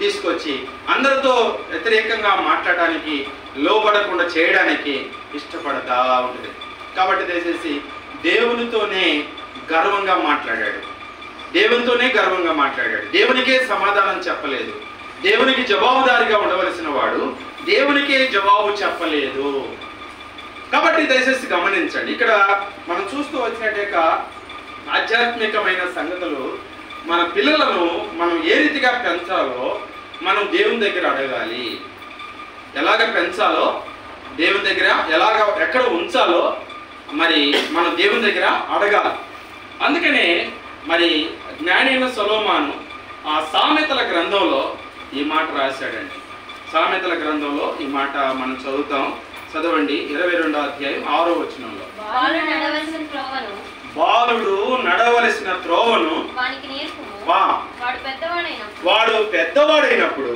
తీసుకొచ్చి అందరితో వ్యతిరేకంగా మాట్లాడడానికి, లోబడకుండా చేయడానికి ఇష్టపడతా ఉంటుంది. కాబట్టి దయచేసి దేవునితోనే గర్వంగా మాట్లాడాడు, దేవునితోనే గర్వంగా మాట్లాడాడు. దేవునికే సమాధానం చెప్పలేదు. దేవునికి జవాబుదారిగా ఉండవలసిన వాడు దేవునికే జవాబు చెప్పలేదు. కాబట్టి దయచేసి గమనించండి, ఇక్కడ మనం చూస్తూ వచ్చినట్టే ఆధ్యాత్మికమైన సంగతులు మన పిల్లలను మనం ఏ రీతిగా పెంచాలో మనం దేవుని దగ్గర అడగాలి. ఎలాగ పెంచాలో దేవుని దగ్గర, ఎలాగ ఎక్కడ ఉంచాలో మరి మనం దేవుని దగ్గర అడగాలి. అందుకనే మరి జ్ఞాని అయిన సొలొమోను ఆ సామెతల గ్రంథంలో ఈ మాట రాశాడండి. సామెతల గ్రంథంలో ఈ మాట మనం చదవండి. 22వ అధ్యాయం 6వ వచనంలో, బాలుడు నడవలసిన త్రోవను వాడు పెద్దవాడైనప్పుడు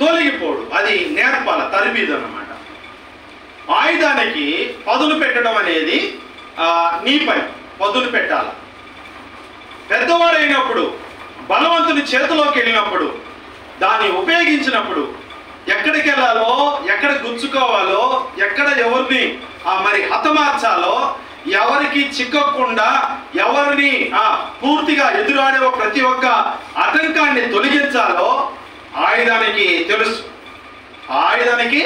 తొలగిపోడు. అది నేర్పాల, తరబీదు అన్నమాట. ఆయుధానికి పదును పెట్టడం అనేది నీ పని, పదును పెట్టాల. పెద్దవాడైనప్పుడు, బలవంతుని చేతిలోకి వెళ్ళినప్పుడు, దాన్ని ఉపయోగించినప్పుడు ఎక్కడికి వెళ్ళాలో, ఎక్కడ గుచ్చుకోవాలో, ఎక్కడ ఎవరిని మరి హతమార్చాలో, ఎవరికి చిక్కకుండా ఎవరిని పూర్తిగా ఎదురాడే ప్రతి ఒక్క ఆటంకాన్ని తొలగించాలో ఆయుధానికి తెలుసు, ఆయుధానికి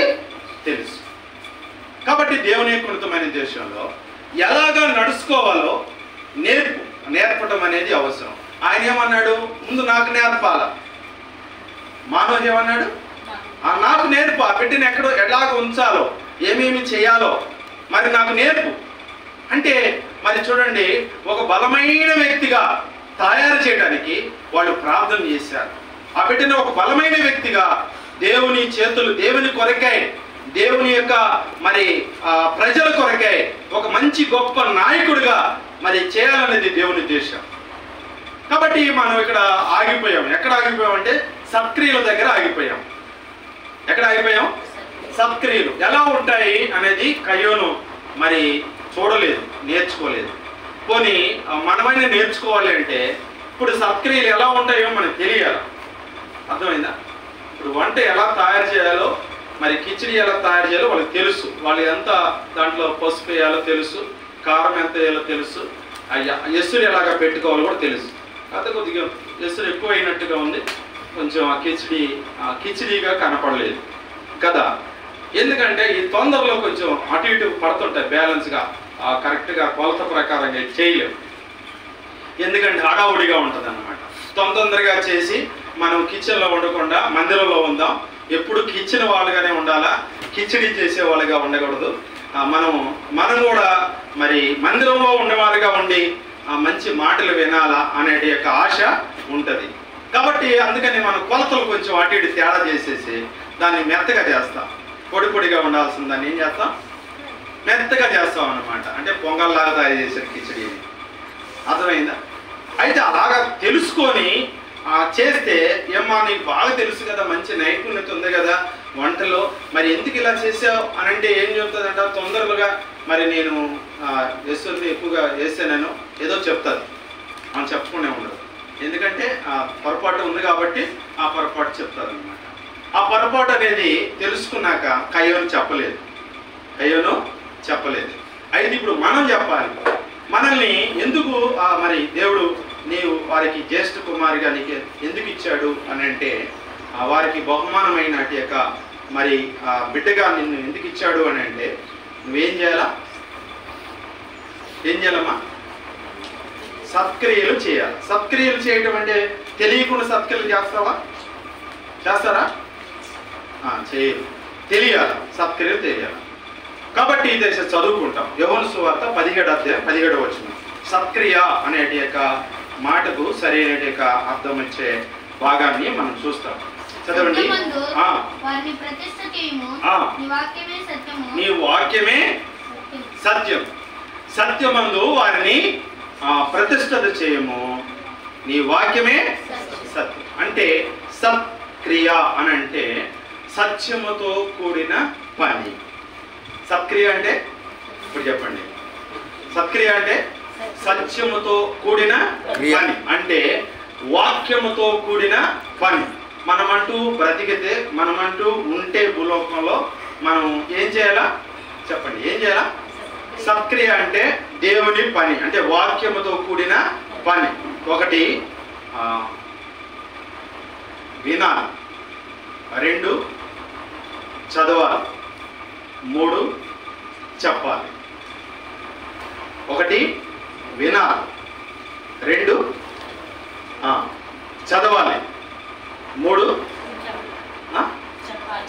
తెలుసు. కాబట్టి దేవుని ఉన్నతమైన దేశంలో ఎలాగా నడుచుకోవాలో నేర్పటం అనేది అవసరం. ఆయన ఏమన్నాడు? ముందు నాకు నేర్పాల. మానవుడు ఏమన్నాడు? నాకు నేర్పు, ఆ బిడ్డని ఎక్కడో ఎలాగ ఉంచాలో, ఏమేమి చేయాలో మరి నాకు నేర్పు అంటే, మరి చూడండి, ఒక బలమైన వ్యక్తిగా తయారు చేయడానికి వాళ్ళు ప్రార్థన చేశారు. ఆ బిడ్డని ఒక బలమైన వ్యక్తిగా దేవుని చేతులు, దేవుని కొరకై, దేవుని యొక్క మరి ప్రజల కొరకై ఒక మంచి గొప్ప నాయకుడిగా మరి చేయాలనేది దేవుని ఉద్దేశం. కాబట్టి మనం ఇక్కడ ఆగిపోయాం. ఎక్కడ ఆగిపోయాం అంటే సత్క్రియల దగ్గర ఆగిపోయాం. ఎక్కడ ఆగిపోయాం? సత్క్రియలు ఎలా ఉంటాయి అనేది కయ్యోను మరి చూడలేదు, నేర్చుకోలేదు. పోనీ మనమైనా నేర్చుకోవాలి అంటే ఇప్పుడు సత్క్రియలు ఎలా ఉంటాయో మనకు తెలియాలి. అర్థమైందా? ఇప్పుడు వంట ఎలా తయారు చేయాలో, మరి కిచిడి ఎలా తయారు చేయాలో వాళ్ళకి తెలుసు. వాళ్ళు ఎంత దాంట్లో పసుపు వేయాలో తెలుసు, కారం ఎంత వేయాలో తెలుసు, ఎసురు ఎలాగా పెట్టుకోవాలో కూడా తెలుసు. కాకపోతే కొద్దిగా ఎసురు ఎక్కువ అయినట్టుగా ఉంది, కొంచెం ఆ కిచిడీగా కనపడలేదు కదా. ఎందుకంటే ఈ తొందరలో కొంచెం అటు ఇటు పడుతుంటాయి, బ్యాలెన్స్గా కరెక్ట్గా కొలత ప్రకారంగా చేయలేము. ఎందుకంటే హడావుడిగా ఉంటుంది అన్నమాట. తొందరగా చేసి మనం కిచెన్లో ఉండకుండా మందిరంలో ఉందాం. ఎప్పుడు కిచెన్ వాళ్ళుగానే ఉండాలా, కిచిడి చేసే వాళ్ళుగా ఉండకూడదు. మనం కూడా మరి మందిరంలో ఉండేవారుగా ఉండి మంచి మాటలు వినాలా అనే యొక్క ఆశ ఉంటుంది. కాబట్టి అందుకని మనం కొలతలు కొంచెం అటు ఇటు తేడా చేసేసి దాన్ని మెత్తగా చేస్తాం. పొడి పొడిగా ఉండాల్సిన దాన్ని ఏం చేస్తాం? మెత్తగా చేస్తాం అన్నమాట. అంటే పొంగల్లాగా తయారు చేసిన కిచిడీని. అర్థమైందా? అయితే అలాగా తెలుసుకొని చేస్తే, ఏమ్మా నీకు బాగా తెలుసు కదా, మంచి నైపుణ్యత ఉంది కదా వంటలో, మరి ఎందుకు ఇలా చేసావు అని అంటే ఏం చెప్తుందంట? తొందరగా మరి నేను ఎసురుని ఎక్కువగా వేసానో ఏదో చెప్తుంది. మనం చెప్పకుండా ఉండదు. ఎందుకంటే పొరపాటు ఉంది కాబట్టి ఆ పొరపాటు చెప్తారు అనమాట. ఆ పొరపాటు అనేది తెలుసుకున్నాక కయ్యోను చెప్పలేదు. అయితే ఇప్పుడు మనం చెప్పాలి. మనల్ని ఎందుకు మరి దేవుడు నీవు వారికి జ్యేష్ఠ కుమారిగా నీకు ఎందుకు ఇచ్చాడు అని అంటే, వారికి బహుమానమైన యొక్క మరి బిడ్డగా నిన్ను ఎందుకు ఇచ్చాడు అని అంటే, నువ్వేం చేయాలా? ఏం చేయాలమ్మా? సత్క్రియలు చేయాలి. సత్క్రియలు చేయటం అంటే తెలియకుండా సత్క్రియలు చేస్తారా? చేయరు. తెలియాలి, సత్క్రియలు తెలియాలి. కాబట్టి ఇది చదువుకుంటాం. యోహాను సువార్త 17వ అధ్యాయం 17వ వచనం. సత్క్రియ అనే యొక్క మాటకు సరైన యొక్క అర్థం వచ్చే భాగాన్ని మనం చూస్తాం. చదవండి. నీ వాక్యమే సత్యం. సత్యమందు వారిని ప్రతిష్ఠిత చేయము. నీ వాక్యమే సత్యం. అంటే సత్క్రియ అని అంటే సత్యముతో కూడిన పని. సత్క్రియ అంటే ఇప్పుడు చెప్పండి. సత్క్రియ అంటే సత్యముతో కూడిన పని, అంటే వాక్యముతో కూడిన పని. మనమంటూ బ్రతికితే, మనమంటూ ఉంటే భూలోకంలో మనం ఏం చేయాలా చెప్పండి? ఏం చేయాలా? సత్క్రియ అంటే దేవుని పని, అంటే వాక్యముతో కూడిన పని. ఒకటి వినాలి, 2 చదవాలి, 3 చెప్పాలి. 1 వినాలి, 2 చదవాలి, 3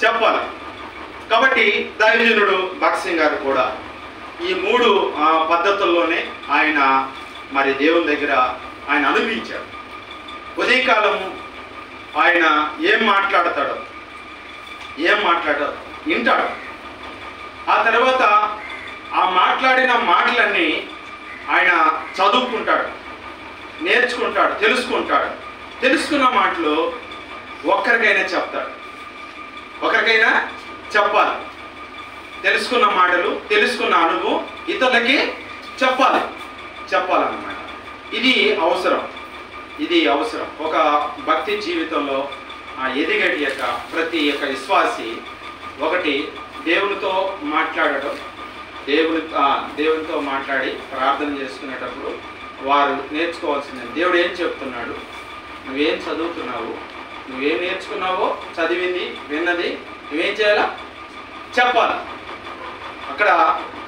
చెప్పాలి. కాబట్టి దైవజనుడు భగత్ సింగ్ గారు కూడా ఈ 3 పద్ధతుల్లోనే ఆయన మరి దేవుని దగ్గర ఆయన అనుభవించాడు. ఉదయకాలం ఆయన ఏం మాట్లాడతాడో వింటాడు. ఆ తర్వాత ఆ మాట్లాడిన మాటలన్నీ ఆయన చదువుకుంటాడు, నేర్చుకుంటాడు, తెలుసుకుంటాడు. తెలుసుకున్న మాటలు ఒక్కరికైనా చెప్తాడు, ఒకరికైనా చెప్పాలి. తెలుసుకున్న మాటలు, తెలుసుకున్న అనుభవం ఇతరులకి చెప్పాలన్నమాట. ఇది అవసరం. ఒక భక్తి జీవితంలో ఎదిగటి యొక్క ప్రతి ఒక్క విశ్వాసి ఒకటి దేవునితో మాట్లాడటం, దేవునితో మాట్లాడి ప్రార్థన చేసుకునేటప్పుడు వారు నేర్చుకోవాల్సింది దేవుడు ఏం చెప్తున్నాడు, నువ్వేం చదువుతున్నావు, నువ్వేం నేర్చుకున్నావో, చదివింది విన్నది నువ్వేం చేయాలా చెప్పాలి. అక్కడ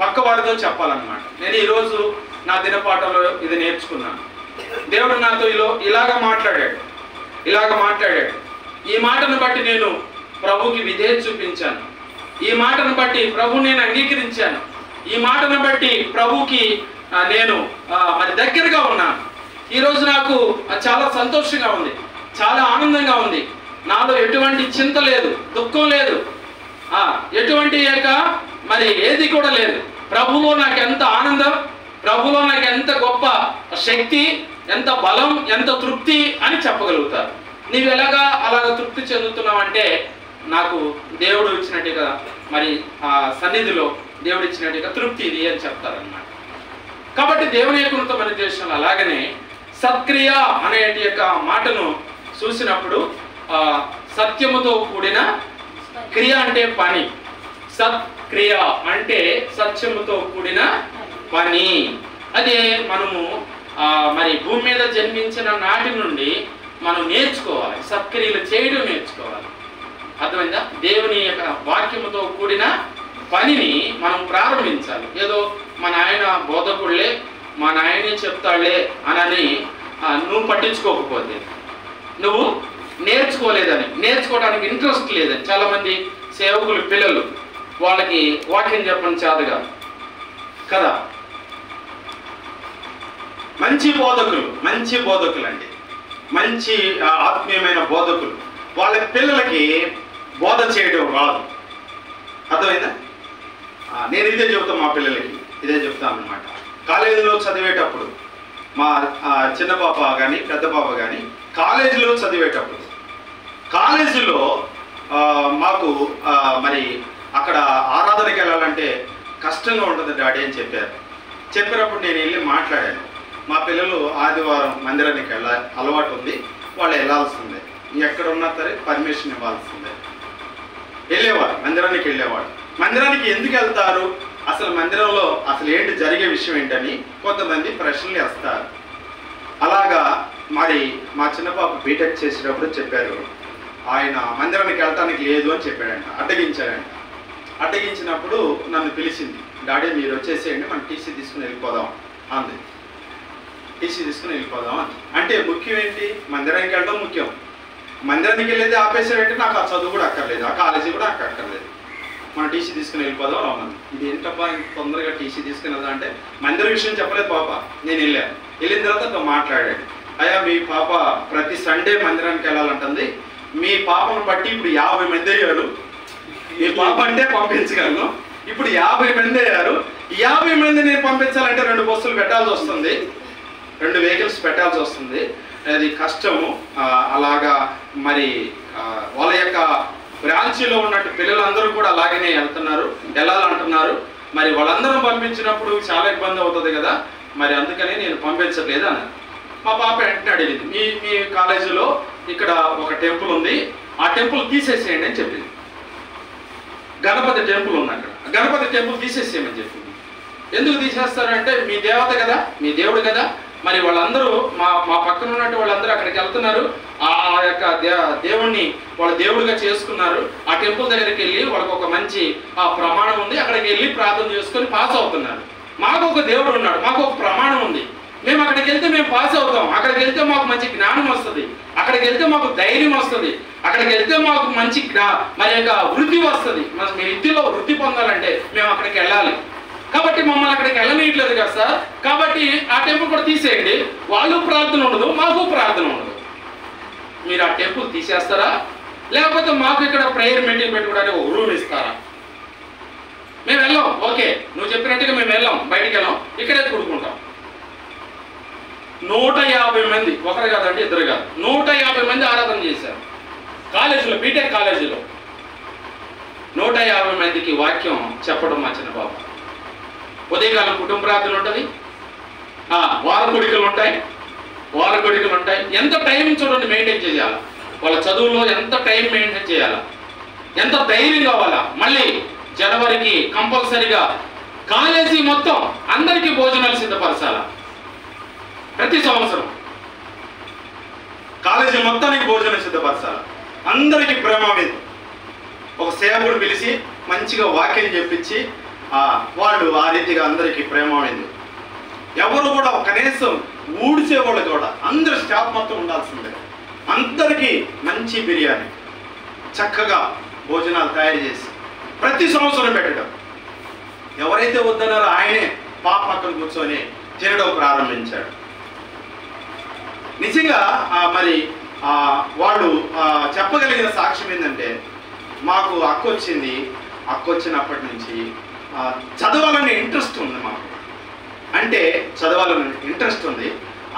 పక్క వారితో చెప్పాలన్నమాట. నేను ఈరోజు నా దినపాఠంలో ఇది నేర్చుకున్నాను, దేవుడు నాతో ఇలాగ మాట్లాడాడు. ఈ మాటను బట్టి నేను ప్రభుకి విధేయత చూపించాను, ఈ మాటను బట్టి ప్రభుని నేను అంగీకరించాను, ఈ మాటను బట్టి ప్రభుకి నేను మరి దగ్గరగా ఉన్నాను. ఈరోజు నాకు చాలా సంతోషంగా ఉంది, చాలా ఆనందంగా ఉంది. నాలో ఎటువంటి చింత లేదు, దుఃఖం లేదు, ఎటువంటి మరి ఏది కూడా లేదు. ప్రభువులో నాకు ఎంత ఆనందం, ప్రభువులో నాకు ఎంత గొప్ప శక్తి, ఎంత బలం, ఎంత తృప్తి అని చెప్పగలుగుతారు. నీవు అలాగ తృప్తి చెందుతున్నావంటే నాకు దేవుడు ఇచ్చినట్టుగా, మరి ఆ సన్నిధిలో దేవుడు ఇచ్చినట్టుగా తృప్తి ఇది అని చెప్తారన్నమాట. కాబట్టి దేవుని యొక్క ఉన్నతమైన దేశంలో అలాగనే సత్క్రియ అనే యొక్క మాటను చూసినప్పుడు సత్యముతో కూడిన క్రియ అంటే పని, సత్క్రియ అంటే సత్యముతో కూడిన పని. అదే మనము మరి భూమి మీద జన్మించిన నాటి నుండి మనం నేర్చుకోవాలి, సత్క్రియలు చేయడం నేర్చుకోవాలి. అర్థమైందా? దేవుని యొక్క వాక్యముతో కూడిన పనిని మనం ప్రారంభించాలి. ఏదో మా నాయన బోధకుళ్ళే, మా నాయనే చెప్తాళ్లే అని నువ్వు పట్టించుకోకపోతే, నువ్వు నేర్చుకోలేదని, నేర్చుకోవడానికి ఇంట్రెస్ట్ లేదని, చాలామంది సేవకులు పిల్లలు వాళ్ళకి వాక్యం చెప్పని చేతగా కదా. మంచి బోధకులు అండి, మంచి ఆత్మీయమైన బోధకులు వాళ్ళ పిల్లలకి బోధ చేయడం రాదు. అర్థమైందా? నేను ఇదే చెబుతాను, మా పిల్లలకి ఇదే చెప్తాను అన్నమాట. కాలేజీలో చదివేటప్పుడు మా చిన్న పాప కానీ పెద్ద పాప కానీ కాలేజీలో చదివేటప్పుడు కాలేజీలో మాకు మరి అక్కడ ఆరాధనకి వెళ్ళాలంటే కష్టంగా ఉంటుంది డాడీ అని చెప్పినప్పుడు నేను వెళ్ళి మాట్లాడాను. మా పిల్లలు ఆదివారం మందిరానికి అలవాటు ఉంది, వాళ్ళు వెళ్ళాల్సిందే, ఎక్కడ ఉన్నా సరే పర్మిషన్ ఇవ్వాల్సిందే. వెళ్ళేవారు, మందిరానికి వెళ్ళేవాడు. మందిరానికి ఎందుకు వెళ్తారు, అసలు మందిరంలో అసలు ఏంటి జరిగే విషయం ఏంటని కొంతమంది ప్రశ్నలు వేస్తారు. అలాగా మరి మా చిన్న పాప బీటెక్ చేసేటప్పుడు చెప్పారు, ఆయన మందిరానికి వెళ్ళటానికి లేదు అని చెప్పాడంట, అడ్డగించినప్పుడు నన్ను పిలిచింది, డాడీ మీరు వచ్చేసేయండి, మనం టీసీ తీసుకుని వెళ్ళిపోదాం అంది. టీసీ తీసుకుని వెళ్ళిపోదాం అంది. అంటే ముఖ్యం ఏంటి, మందిరానికి వెళ్ళడం ముఖ్యం. మందిరానికి వెళ్ళేది ఆపేసాడంటే నాకు ఆ చదువు కూడా అక్కర్లేదు, ఆ కాలేజీ కూడా నాకు అక్కర్లేదు, మనం టీసీ తీసుకుని వెళ్ళిపోదాం రామని. ఇది ఏంటబ్బా ఇంత తొందరగా టీసీ తీసుకుని వెళ్దాం అంటే మందిర విషయం చెప్పలేదు పాప. నేను వెళ్ళిన తర్వాత మాట్లాడాడు, అయ్యా మీ పాప ప్రతి సండే మందిరానికి వెళ్ళాలంటుంది, మీ పాపను బట్టి ఇప్పుడు 50 మంది అయ్యారు, మీ పాప అంటే పంపించగలను, ఇప్పుడు 50 మంది అయ్యారు. 50 మంది నేను పంపించాలంటే 2 బస్సులు పెట్టాల్సి వస్తుంది, 2 వెహికల్స్ పెట్టాల్సి వస్తుంది, అది కష్టము. అలాగా మరి వాళ్ళ యొక్క బ్రాంచీలో ఉన్నట్టు పిల్లలందరూ కూడా అలాగనే వెళ్ళాలంటున్నారు. మరి వాళ్ళందరూ పంపించినప్పుడు చాలా ఇబ్బంది అవుతుంది కదా, మరి అందుకని నేను పంపించట్లేదు అని. మా పాప వెంటనే అడిగింది, మీ కాలేజీలో ఇక్కడ ఒక టెంపుల్ ఉంది, ఆ టెంపుల్ తీసేసేయండి అని చెప్పింది. గణపతి టెంపుల్ ఉంది అక్కడ, గణపతి టెంపుల్ తీసేసేయమని చెప్పింది. ఎందుకు తీసేస్తారంటే మీ దేవత కదా, మీ దేవుడు కదా, మరి వాళ్ళందరూ మా పక్కన ఉన్నట్టు వాళ్ళందరూ అక్కడికి వెళ్తున్నారు, ఆ యొక్క దేవుణ్ణి వాళ్ళ దేవుడిగా చేసుకున్నారు. ఆ టెంపుల్ దగ్గరికి వెళ్ళి వాళ్ళకి ఒక మంచి ప్రమాణం ఉంది, అక్కడికి వెళ్ళి ప్రార్థన చేసుకొని పాస్ అవుతున్నారు. మాకు ఒక దేవుడు ఉన్నాడు, మాకు ఒక ప్రమాణం ఉంది, మేము అక్కడికి వెళ్తే మేము పాస్ అవుతాం, అక్కడికి వెళ్తే మాకు మంచి జ్ఞానం వస్తుంది, అక్కడికి వెళ్తే మాకు ధైర్యం వస్తుంది, అక్కడికి వెళ్తే మాకు మంచి మరి యొక్క వృద్ధి వస్తుంది. మీ విద్యలో వృద్ధి పొందాలంటే మేము అక్కడికి వెళ్ళాలి. కాబట్టి మమ్మల్ని అక్కడికి వెళ్ళనీయట్లేదు కదా సార్, కాబట్టి ఆ టెంపుల్ కూడా తీసేయండి. వాళ్ళు ప్రార్థన ఉండదు, మాకు ప్రార్థన ఉండదు. మీరు ఆ టెంపుల్ తీసేస్తారా, లేకపోతే మాకు ఇక్కడ ప్రేయర్ మీటింగ్ పెట్టుకోవడానికి ఒక రూమ్ ఇస్తారా? మేము వెళ్ళాం, ఓకే నువ్వు చెప్పినట్టుగా మేము వెళ్ళాం, బయటికి వెళ్ళాం, ఇక్కడే కూడుకుంటాం. 150 మంది, ఒకరు కాదండి, ఇద్దరు కాదు, 150 మంది ఆరాధన చేశారు కాలేజీలో, బీటెక్ కాలేజీలో. 150 మందికి వాక్యం చెప్పడం మా చిన్న బాబు. ఉదయకాలం కుటుంబ ప్రార్థన ఉంటుంది, వార కొడికలు ఉంటాయి, ఎంత టైం చూడండి మెయింటైన్ చేయాలి, వాళ్ళ చదువులో ఎంత టైం మెయింటైన్ చేయాలా, ఎంత ధైర్యం కావాలా. మళ్ళీ జనవరికి కంపల్సరిగా కాలేజీ మొత్తం అందరికీ భోజనాలు సిద్ధపరచాలా. ప్రతి సంవత్సరం కాలేజీ మొత్తానికి భోజనం సిద్ధపరచాలి, అందరికీ ప్రేమ మీద ఒక సేవకుడు పిలిచి మంచిగా వాక్యం చెప్పించి వాళ్ళు ఆ రీతిగా అందరికీ ప్రేమ మీద. ఎవరు కూడా కనీసం ఊడిసేవాళ్ళు కూడా అందరు స్టాఫ్ మొత్తం ఉండాల్సిందే. అందరికీ మంచి బిర్యానీ, చక్కగా భోజనాలు తయారు చేసి ప్రతి సంవత్సరం పెట్టడం. ఎవరైతే వద్దన్నారో ఆయనే పాప పక్కన కూర్చొని తినడం ప్రారంభించాడు. నిజంగా మరి వాళ్ళు చెప్పగలిగిన సాక్ష్యం ఏంటంటే, మాకు అక్క వచ్చినప్పటి నుంచి చదవాలనే ఇంట్రెస్ట్ ఉంది మాకు, అంటే చదవాలని ఇంట్రెస్ట్ ఉంది,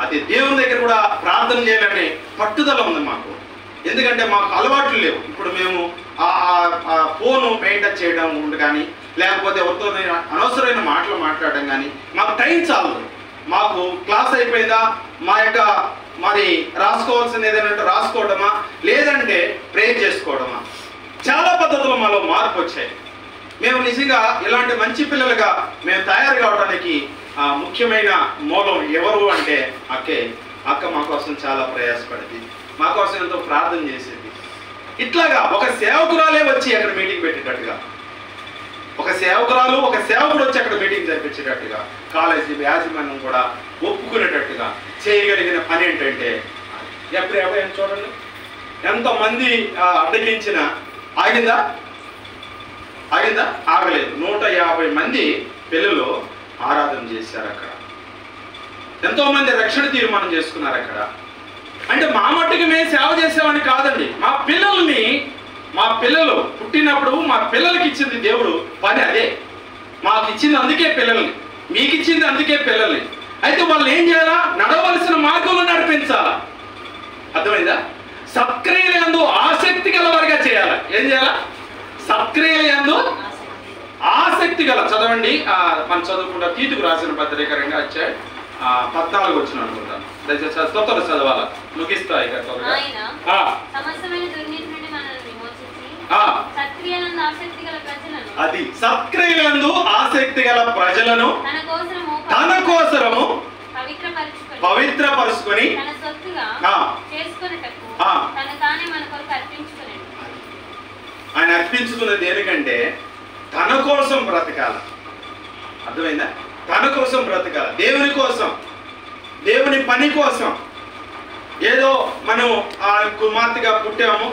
అది దేవుని దగ్గర కూడా ప్రార్థన చేయాలనే పట్టుదల ఉంది మాకు. ఎందుకంటే మాకు అలవాట్లు లేవు. ఇప్పుడు మేము ఫోను మెయింటైన్ చేయడం ఉండు కానీ, లేకపోతే ఎవరితో అనవసరమైన మాటలు మాట్లాడడం కానీ మాకు టైం చాలదు. మాకు క్లాస్ అయిపోయిందా, మా యొక్క మరి రాసుకోవాల్సింది ఏదైనా రాసుకోవడమా, లేదంటే ప్రేయర్ చేసుకోవడమా, చాలా పద్ధతులు మాలో మార్పు వచ్చాయి. మేము నిజంగా ఇలాంటి మంచి పిల్లలుగా మేము తయారు కావడానికి ముఖ్యమైన మూలం ఎవరు అంటే అక్క మా కోసం చాలా ప్రయాసపడింది, మా కోసం ఎంతో ప్రార్థన చేసేది. ఇట్లాగా ఒక సేవకురాలే వచ్చి అక్కడ మీటింగ్ పెట్టేటట్టుగా, ఒక సేవకుడు వచ్చి అక్కడ మీటింగ్ జరిపించేటట్టుగా, కాలేజీ యాజమాన్యం కూడా ఒప్పుకునేటట్టుగా చేయగలిగిన పని ఏంటంటే, ఎప్పుడు చూడండి ఎంతమంది అడ్డగించిన ఆగిందా? ఆగలేదు. 150 మంది పిల్లలు ఆరాధన చేశారు అక్కడ. ఎంతో మంది రక్షణ తీర్మానం చేసుకున్నారు అక్కడ. అంటే మా మట్టుకు మేము సేవ చేసేవాడిని కాదండి, మా పిల్లలు పుట్టినప్పుడు మా పిల్లలకి ఇచ్చింది దేవుడు పని అదే. మాకు ఇచ్చింది అందుకే పిల్లల్ని, మీకు ఇచ్చింది అందుకే పిల్లల్ని. అయితే వాళ్ళు ఏం చేయాలా? నడవలసిన మార్గంలో నడిపించాలా. అర్థమైందా? సత్క్రియలందు ఆసక్తి గలవారిగా చేయాలి. ఏం చేయాలా? సత్క్రియలందు ఆసక్తి గల. చదవండి, మనం చదువుకుంటా. తీతుకు రాసిన పత్రిక 2వ అధ్యాయం 14 వచ్చిన అనుకుంటాను. దయచేసి తొత్తర చదవాలా, ముగిస్తా ఇక త్వరగా. అది సత్క్రియలందు ఆసక్తి గల ప్రజలను తన కోసరము పవిత్రపరుచుకొని ఆయన అర్పించుకున్నది దేనికంటే తన కోసం బ్రతకాల. అర్థమైందా? తన కోసం బ్రతకాల, దేవుని కోసం, దేవుని పని కోసం. ఏదో మనం కుమార్తెగా పుట్టాము,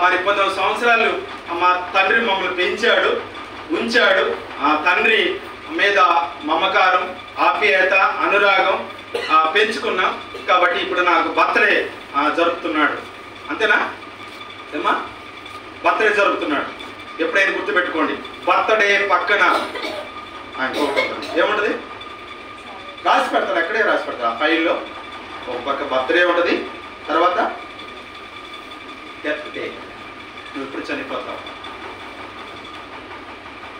మరి 19 సంవత్సరాలు మా తండ్రి మమ్మల్ని పెంచాడు, ఉంచాడు. ఆ తండ్రి మీద మమకారం, ఆప్యాయత, అనురాగం పెంచుకున్నాం. కాబట్టి ఇప్పుడు నాకు బర్త్డే జరుపుతున్నాడు, అంతేనా ఏమా? బర్త్డే జరుపుతున్నాడు. ఎప్పుడైనా గుర్తుపెట్టుకోండి, బర్త్డే పక్కన ఏముంటుంది? రాసి పెడతారు, అక్కడే రాసి పెడతారు. ఆ ఫైల్లో ఒక పక్క బర్త్డే ఉంటుంది, తర్వాత డెత్ డే. నువ్వు ఎప్పుడు చనిపోతావు,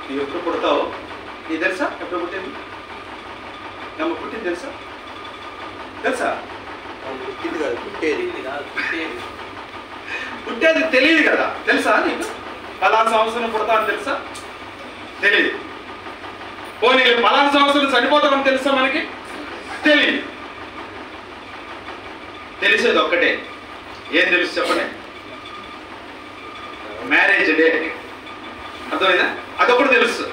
నువ్వు ఎప్పుడు పుడతావు నీకు తెలుసా? ఎప్పుడు పుట్టింది? పుట్టింది తెలుసా? పుట్టేది తెలియదు కదా. తెలుసా నీకు పలానా సంవత్సరం పుడతా అని తెలుసా? తెలియదు. పోనీ పలానా సంవత్సరం చనిపోతామని తెలుసా? మనకి తెలియదు. తెలిసేది ఒక్కటే. ఏం తెలుసు చెప్పండి? Marriage day. అర్థమైందా? అదొకటి తెలుసు.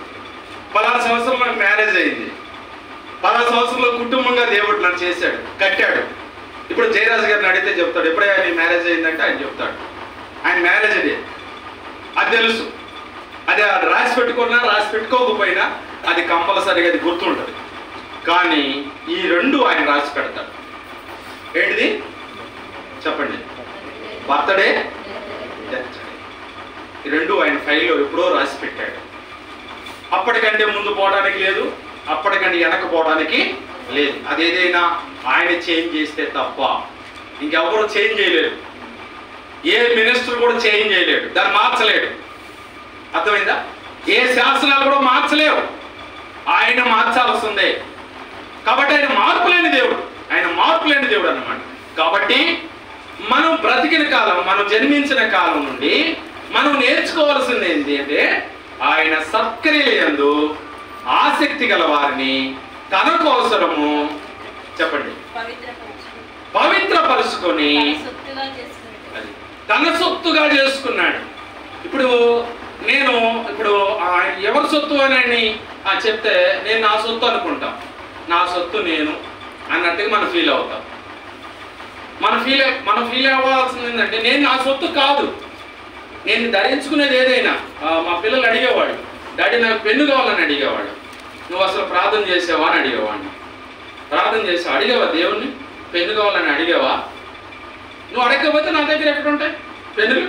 పలానా సంవత్సరం నాకు మ్యారేజ్ అయింది, పలానా సంవత్సరంలో కుటుంబంగా దేవుడు నన్ను చేశాడు, కట్టాడు. ఇప్పుడు జయరాజు గారిని అడిగితే చెప్తాడు ఎప్పుడే ఆయన మ్యారేజ్ అయిందంటే ఆయన చెప్తాడు ఆయన మ్యారేజ్ డే. అది తెలుసు. అది రాసి పెట్టుకున్నా రాసి పెట్టుకోకపోయినా అది కంపల్సరీగా అది గుర్తుంటుంది. కానీ ఈ రెండు ఆయన రాసి పెడతాడు. ఏంటిది చెప్పండి? Birthday, death day. ఈ రెండు ఆయన ఫైల్లో ఎప్పుడో రాసి పెట్టాడు. అప్పటికంటే ముందు పోవడానికి లేదు, అప్పటికంటే వెనక పోవడానికి లేదు. అదేదైనా ఆయన చేంజ్ చేస్తే తప్ప ఇంకెవరు చేంజ్ చేయలేరు. ఏ మినిస్టర్ కూడా చేంజ్ చేయలేడు, దాన్ని మార్చలేడు. అర్థమైందా? ఏ శాసనాలు కూడా మార్చలేవు, ఆయన మార్చాల్సిందే. కాబట్టి ఆయన మార్పు లేని దేవుడు, ఆయన మార్పు లేని దేవుడు అన్నమాట. కాబట్టి మనం బ్రతికిన కాలం, మనం జన్మించిన కాలం నుండి మనం నేర్చుకోవాల్సింది ఏంటి అంటే ఆయన సత్క్రియలందు ఆసక్తి గల వారిని తన కోసము చెప్పండి పవిత్రపరుచుకొని తన సొత్తుగా చేసుకున్నాడు. ఇప్పుడు నేను ఎవరి సొత్తు అని చెప్తే నేను నా సొత్తు అనుకుంటాం. నా సొత్తు నేను అన్నట్టుగా మనం ఫీల్ అవుతాం. మనం ఫీల్ అవ్వాల్సింది ఏంటంటే నేను నా సొత్తు కాదు. నేను ధరించుకునేది ఏదైనా మా పిల్లలు అడిగేవాడు, డాడీ నాకు పెన్ను కావాలని అడిగేవాడు. నువ్వు అసలు ప్రార్థన చేసావా అని అడిగేవాడిని. ప్రార్థన చేసావా? అడిగావా దేవుణ్ణి? పెన్ను కావాలని అడిగావా? నువ్వు అడగకపోతే నా దగ్గర ఎక్కడ ఉంటాయి పెన్నులు?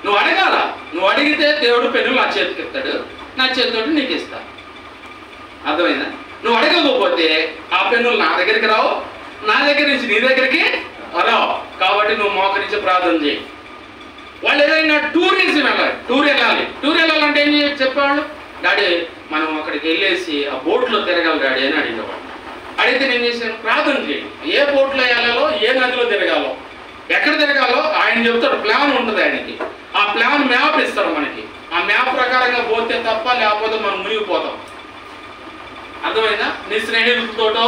నువ్వు అడగాల. నువ్వు అడిగితే దేవుడు పెన్నులు నా చేతికి ఇస్తాడు, నా చేతితో నీకు ఇస్తా. అర్థమైందా? నువ్వు అడగకపోతే ఆ పెన్నులు నా దగ్గరికి రావు, నా దగ్గర నుంచి నీ దగ్గరికి రావు. కాబట్టి నువ్వు మోకరించి ప్రార్థన చేయి. వాళ్ళు ఏదైనా టూర్ వెళ్ళాలంటే ఏం చెప్పేవాళ్ళు? డాడీ మనం అక్కడికి వెళ్ళేసి ఆ బోట్లో తిరగాలి డాడీ అని అడిగేవాళ్ళు. అడిగితే నేను చేశాను, ప్రార్థన చేయి. ఏ బోట్లో వెళ్ళాలో, ఏ నదిలో తిరగాలో, ఎక్కడ తిరగాలో ఆయన చెప్తాడు. ప్లాన్ ఉంటుంది ఆయనకి. ఆ ప్లాన్ మ్యాప్ ఇస్తాడు మనకి. ఆ మ్యాప్ ప్రకారంగా పోతే తప్ప, లేకపోతే మనం మునిగిపోతాం. అర్థమైందా? నీ స్నేహితులతోటో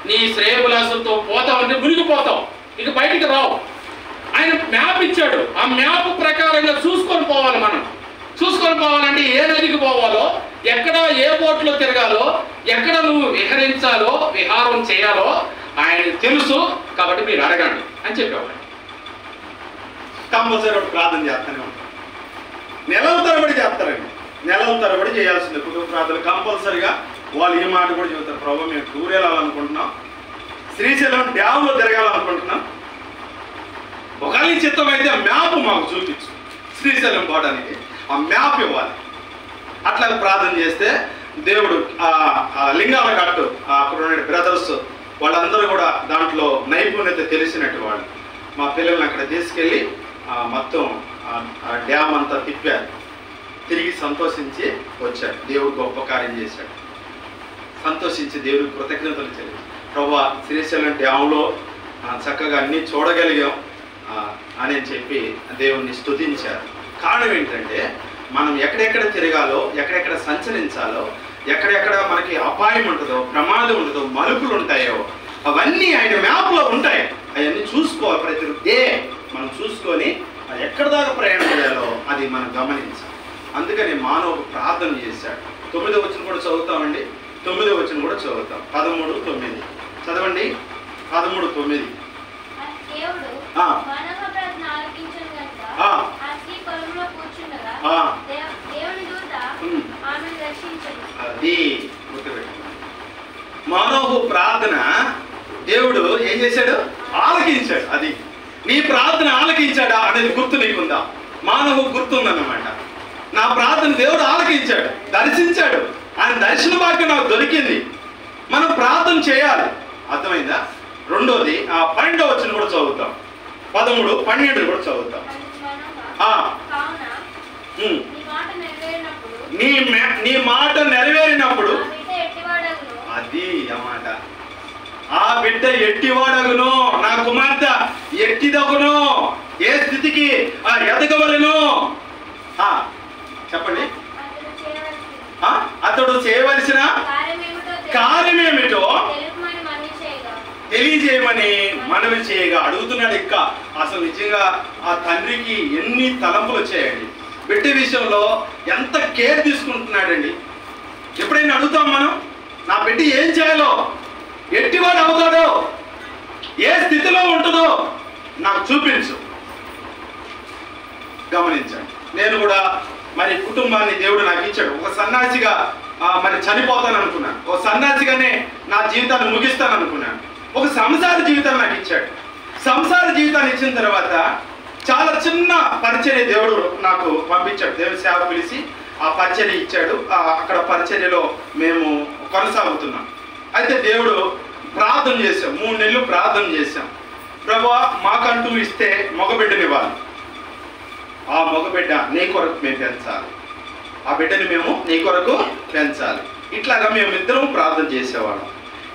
నీ శ్రేయబులాసులతో పోతావంటే మునిగిపోతావు, ఇక బయటికి రావు. ఆయన మ్యాప్ ఇచ్చాడు. ఆ మ్యాప్ ప్రకారంగా చూసుకొని పోవాలి. మనం చూసుకొని పోవాలంటే ఏ నదికి పోవాలో, ఎక్కడ ఏ బోట్లో తిరగాలో, ఎక్కడ నువ్వు విహరించాలో, విహారం చేయాలో ఆయన తెలుసు. కాబట్టి మీరు అడగండి అని చెప్పేవాడు. కంపల్సరీ ప్రార్థన చేస్తానే ఉంటాం. నెలల తరబడి చేస్తారండి. నెలల తరబడి చేయాల్సింది కుటుంబ ప్రార్థన కంపల్సరీగా. వాళ్ళు ఈ మాట కూడా చెబుతారు, ప్రభు మేము టూర్ వెళ్ళాలనుకుంటున్నాం, శ్రీశైలం డ్యామ్లో తిరగాలనుకుంటున్నాం, ఒకవేళ చిత్తం అయితే ఆ మ్యాప్ మాకు చూపించు, శ్రీశైలం పోవడానికి ఆ మ్యాప్ ఇవ్వాలి. అట్లా ప్రార్థన చేస్తే దేవుడు లింగాల కట్టు అక్కడ ఉన్న బ్రదర్స్ వాళ్ళందరూ కూడా దాంట్లో నైపుణ్యత తెలిసినట్టు వాళ్ళు మా పిల్లల్ని అక్కడ తీసుకెళ్ళి మొత్తం డ్యామ్ అంతా తిప్పారు. తిరిగి సంతోషించి వచ్చాడు. దేవుడు గొప్ప కార్యం చేశాడు. సంతోషించి దేవుడికి కృతజ్ఞతలు చెల్లి, ప్రభువా శ్రీశైలం డ్యామ్లో చక్కగా అన్నీ చూడగలిగాం అని చెప్పి దేవుణ్ణి స్తుతించారు. కారణం ఏంటంటే మనం ఎక్కడెక్కడ తిరగాలో, ఎక్కడెక్కడ సంచరించాలో, ఎక్కడెక్కడ మనకి అపాయం ఉంటుందో, ప్రమాదం ఉంటుందో, మలుపులు ఉంటాయో అవన్నీ ఆయన మ్యాప్లో ఉంటాయి. అవన్నీ చూసుకోవాలి. ప్రతి డే మనం చూసుకొని ఎక్కడ దాకా ప్రయాణం చేయాలో అది మనం గమనించాలి. అందుకని మానవుడు ప్రార్థన చేశాడు. 9వ వచనం కూడా చదువుతామండి. 9వ వచనం కూడా చదువుతాం. 13:9 చదవండి. 13:9 అది మానవు ప్రార్థన దేవుడు ఏం చేశాడు? ఆలకించాడు. అది నీ ప్రార్థన ఆలకించాడా అనేది గుర్తు నీకుందా? మానవు గుర్తుందన్నమాట. నా ప్రార్థన దేవుడు ఆలకించాడు, దర్శించాడు. ఆయన దర్శన భాగ్యం నాకు దొరికింది. మనం ప్రార్థన చేయాలి. అర్థమైందా? రెండోది 12వ వచనం కూడా చదువుతాం. 13, 12 కూడా చదువుతాం. నీ మాట నెరవేరినప్పుడు అది అన్నమాట. ఆ బిడ్డ ఎట్టివాడగును. నా కుమార్తె ఎట్టిదగునో, ఏ స్థితికి ఎదగవలెనో చెప్పండి. అతడు చేయవలసిన కార్యమేమిటో తెలియజేయమని మనవి చేయగా అడుగుతున్నాడు. ఇంకా అసలు నిజంగా ఆ తండ్రికి ఎన్ని తలంపులు వచ్చాయండి. బిడ్డ విషయంలో ఎంత కేర్ తీసుకుంటున్నాడండి. ఎప్పుడైనా అడుగుతాం మనం, నా బిడ్డ ఏం చేయాలో, ఎట్టివాడు అవుతాడో, ఏ స్థితిలో ఉంటుందో నాకు చూపించు. గమనించండి, నేను కూడా మరి కుటుంబాన్ని దేవుడు నాకు ఇచ్చాడు. ఒక సన్యాసిగా మరి చనిపోతాను అనుకున్నాను, ఒక సన్యాసిగానే నా జీవితాన్ని ముగిస్తాను అనుకున్నాను. ఒక సంసార జీవితాన్ని నాకు ఇచ్చాడు. సంసార జీవితాన్ని ఇచ్చిన తర్వాత చాలా చిన్న పరిచర్య దేవుడు నాకు పంపించాడు. దేవుని సేవ పిలిచి ఆ పరిచర్య ఇచ్చాడు. అక్కడ పరిచర్యలో మేము కొనసాగుతున్నాం. అయితే దేవుడు ప్రార్థన చేశాం, 3 నెలలు ప్రార్థన చేశాం. ప్రభువా, మాకంటూ ఇస్తే మగబిడ్డనివ్వాలి, ఆ మగబిడ్డ నీ కొరకు మేము పెంచాలి, ఆ బిడ్డని మేము నీ కొరకు పెంచాలి. ఇట్లాగా మేమిద్దరం ప్రార్థన చేసేవాళ్ళం.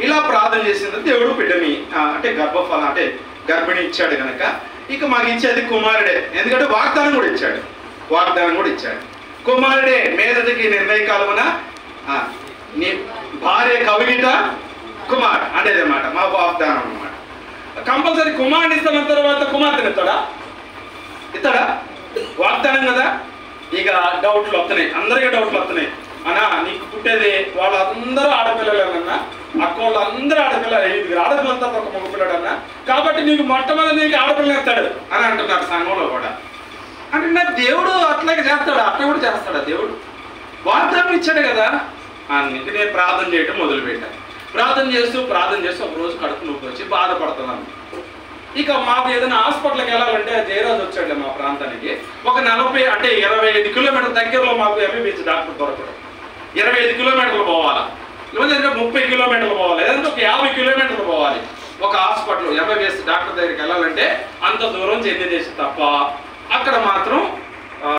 ఇలా ప్రార్థన చేసిన దేవుడు బిడ్డని అంటే గర్భఫలం అంటే గర్భిణి ఇచ్చాడు కనుక ఇక మాకు ఇచ్చేది కుమారుడే. ఎందుకంటే వాగ్దానం కూడా ఇచ్చాడు. కుమారుడే మీదటికి నిర్ణయకాలమున నీ భార్య కవిగిట కుమార్ అనేది అన్నమాట, మా వాగ్దానం అన్నమాట. కంపల్సరీ కుమారుని ఇస్తున్న తర్వాత కుమార్తెను ఇస్తాడా? వాగ్దానం కదా. ఇక డౌట్లు వస్తున్నాయి, అందరికీ డౌట్లు వస్తున్నాయి. అన్నా నీకు పుట్టేది వాళ్ళందరూ ఆడపిల్లలేనన్నా, అక్క వాళ్ళు అందరూ ఆడపిల్లలు, 5 ఆడపిల్లలతో ఒక మగపిల్లడు అన్నా, కాబట్టి నీకు మొట్టమొదటి నీకు ఆడపిల్లలు ఇస్తాడు అని అంటున్నారు సంఘంలో కూడా. అంటే నా దేవుడు అట్లాగే చేస్తాడు, అట్లా కూడా చేస్తాడా దేవుడు? వాగ్దానం ఇచ్చాడు కదా. అందుకే నేను ప్రార్థన చేయడం మొదలుపెట్టాను. ప్రార్థన చేస్తూ ఒక రోజు కడుపు నొప్పి వచ్చి బాధపడుతున్నాను. ఇక మాకు ఏదైనా హాస్పిటల్కి వెళ్ళాలంటే జయరాజు వచ్చాడు మా ప్రాంతానికి. ఒక 40 అంటే 25 కిలోమీటర్ల దగ్గరలో మాకు ఎంబీబీఎస్ డాక్టర్ దొరకడం. 25 కిలోమీటర్లు పోవాలా, లేదంటే 30 కిలోమీటర్లు పోవాలి, లేదంటే ఒక 50 కిలోమీటర్లు పోవాలి. ఒక హాస్పిటల్ ఎంబీబీఎస్ డాక్టర్ దగ్గరికి వెళ్ళాలంటే అంత దూరం చెందిదేసి తప్ప అక్కడ మాత్రం